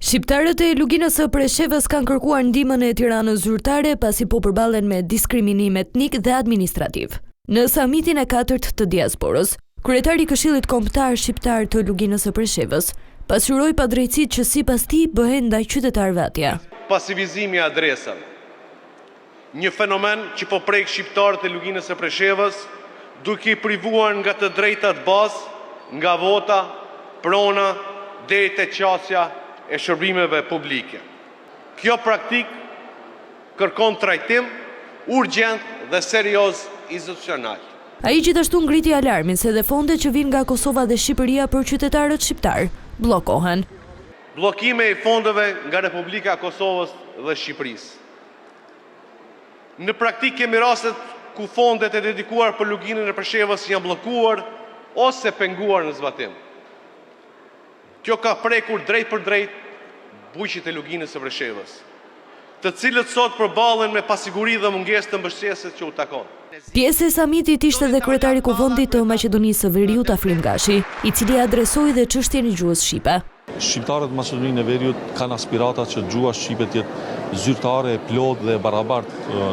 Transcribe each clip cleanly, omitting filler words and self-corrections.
Shqiptarët e luginës së Preshevës kanë kërkuar ndihmën e Tiranës zyrtare pasi po përballen me diskriminim etnik dhe administrativ. Në samitin e 4 të diasporës, kryetari i Këshillit Kombëtar Shqiptar të luginës së Preshevës pasqyroi padrejtësitë që sipas tij bëhen ndaj qytetarëve atje. Pasivizimi i adresave. Një fenomen që po prek shqiptarët e luginës së Preshevës, duke i privuar nga të drejtat bazë, nga vota, prona, deri te qasja e shërbimeve publike. Kjo praktik kërkon trajtim urgjent dhe serioz institucional. Ai gjithashtu ngriti alarmin se dhe fondet që vijnë nga Kosova dhe Shqipëria për qytetarët shqiptar bllokohen. Bllokime i fondeve nga Republika e Kosovës dhe Shqipërisë. Në praktik kemi rastet ku fondet e dedikuar për luginën e Preshevës janë bllokuar ose penguar në zbatim. Kjo ka prekur drejt për drejt bujqit e luginës së Preshevës, të cilët sot përballen me pasiguri dhe mungesë të mbështetjes që u takon. Pjesë e samitit ishte dhe kryetari i Kuvendit të Maqedonisë së Veriut Afrim Gashi, i cili adresoi dhe çështjen e gjuhës shqipe. Shqiptarët Maqedoninë e Veriut kanë aspirata që gjuha shqipe të jetë zyrtare, plot dhe barabartë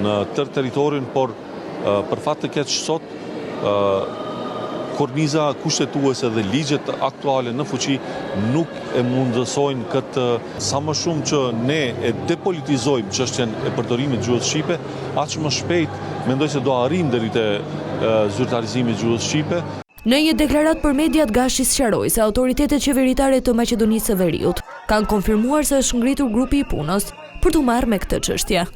në tërë territorin, por për fat të keq sot korniza kushtetuese dhe ligjet aktuale në fuqi nuk e mundësojnë këtë, sa më shumë që ne e depolitizojmë çështjen e përdorimit të gjuhës shqipe, aq më shpejt mendoj se do arrijmë deri te zyrtarizimi i gjuhës shqipe. Në një deklaratë për mediat, Gashi sqaroi se autoritetet qeveritare të Maqedonisë së Veriut kanë konfirmuar se është ngritur grupi i punës për t'u marrë me këtë çështje.